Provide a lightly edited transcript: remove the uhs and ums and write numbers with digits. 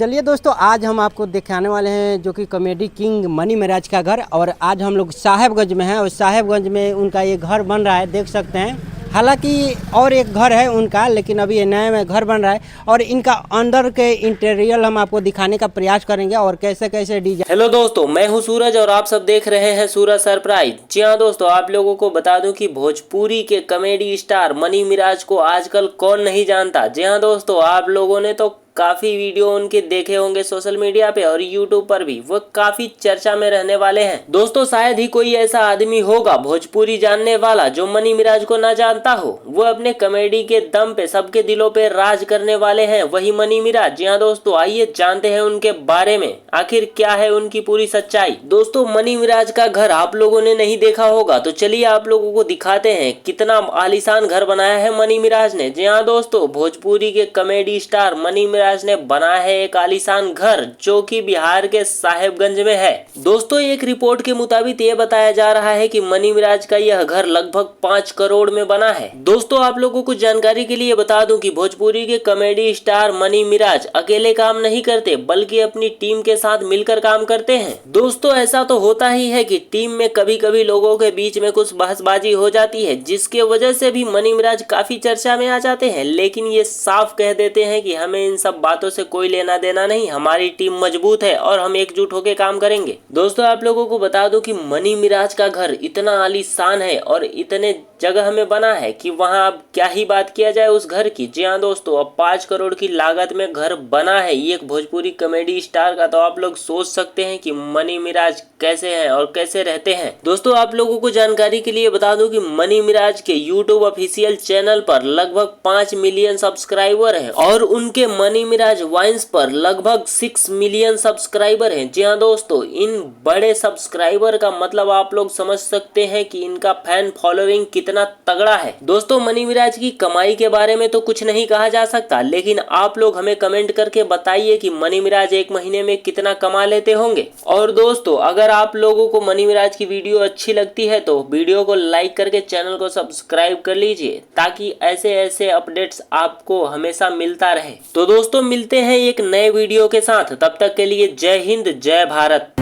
चलिए दोस्तों, आज हम आपको दिखाने वाले हैं जो कि कॉमेडी किंग मनी महाराज का घर। और आज हम लोग साहेबगंज में हैं और साहेबगंज में उनका ये घर बन रहा है, देख सकते हैं। हालांकि और एक घर है उनका, लेकिन अभी ये नया में घर बन रहा है और इनका अंदर के इंटीरियर हम आपको दिखाने का प्रयास करेंगे और कैसे कैसे डिजाइन। हेलो दोस्तों, मैं हूं सूरज और आप सब देख रहे हैं सूरज सरप्राइज। जी हाँ दोस्तों, आप लोगों को बता दूं कि भोजपुरी के कॉमेडी स्टार मनी मिराज को आजकल कौन नहीं जानता। जी हाँ दोस्तों, आप लोगों ने तो काफी वीडियो उनके देखे होंगे सोशल मीडिया पे और यूट्यूब पर भी। वो काफी चर्चा में रहने वाले हैं दोस्तों। शायद ही कोई ऐसा आदमी होगा भोजपुरी जानने वाला जो मनी मिराज को ना जानता हो। वो अपने कॉमेडी के दम पे सबके दिलों पे राज करने वाले हैं, वही मनी मिराज। जी हाँ दोस्तों, आइए जानते हैं उनके बारे में, आखिर क्या है उनकी पूरी सच्चाई। दोस्तों, मनी मिराज का घर आप लोगों ने नहीं देखा होगा, तो चलिए आप लोगों को दिखाते हैं कितना आलीशान घर बनाया है मनी मिराज ने। जी हाँ दोस्तों, भोजपुरी के कॉमेडी स्टार मनी मिराज ने बनाया है एक आलीशान घर जो कि बिहार के साहेबगंज में है। दोस्तों, एक रिपोर्ट के मुताबिक ये बताया जा रहा है कि मनी मिराज का यह घर लगभग 5 करोड़ में बना है। दोस्तों, आप लोगों को जानकारी के लिए बता दूं कि भोजपुरी के कॉमेडी स्टार मनी मिराज अकेले काम नहीं करते, बल्कि अपनी टीम के साथ मिलकर काम करते हैं। दोस्तों, ऐसा तो होता ही है कि टीम में कभी कभी लोगों के बीच में कुछ बहसबाजी हो जाती है, जिसके वजह से भी मनी मिराज काफी चर्चा में आ जाते हैं। लेकिन ये साफ कह देते हैं कि हमें इन सब बातों से कोई लेना देना नहीं, हमारी टीम मजबूत है और हम एकजुट होकर काम करेंगे। दोस्तों, आप लोगों को बता दूं कि मनी मिराज का घर इतना आलीशान है और इतने जगह में बना है कि वहां अब क्या ही बात किया जाए उस घर की। जी हाँ दोस्तों, अब 5 करोड़ की लागत में घर बना है ये एक भोजपुरी कॉमेडी स्टार का, तो आप लोग सोच सकते हैं कि मनी मिराज कैसे हैं और कैसे रहते हैं। दोस्तों, आप लोगों को जानकारी के लिए बता दूं कि मनी मिराज के यूट्यूब ऑफिशियल चैनल पर लगभग 5 मिलियन सब्सक्राइबर हैं और उनके मनी मिराज वाइन्स पर लगभग 6 मिलियन सब्सक्राइबर हैं। जी हाँ दोस्तों, इन बड़े सब्सक्राइबर का मतलब आप लोग समझ सकते हैं कि इनका फैन फॉलोइंग कितना तगड़ा है। दोस्तों, मनी मिराज की कमाई के बारे में तो कुछ नहीं कहा जा सकता, लेकिन आप लोग हमें कमेंट करके बताइए कि मनी मिराज एक महीने में कितना कमा लेते होंगे। और दोस्तों, अगर आप लोगों को मनी मिराज की वीडियो अच्छी लगती है तो वीडियो को लाइक करके चैनल को सब्सक्राइब कर लीजिए, ताकि ऐसे ऐसे अपडेट्स आपको हमेशा मिलता रहे। तो दोस्तों, मिलते हैं एक नए वीडियो के साथ, तब तक के लिए जय हिंद, जय भारत।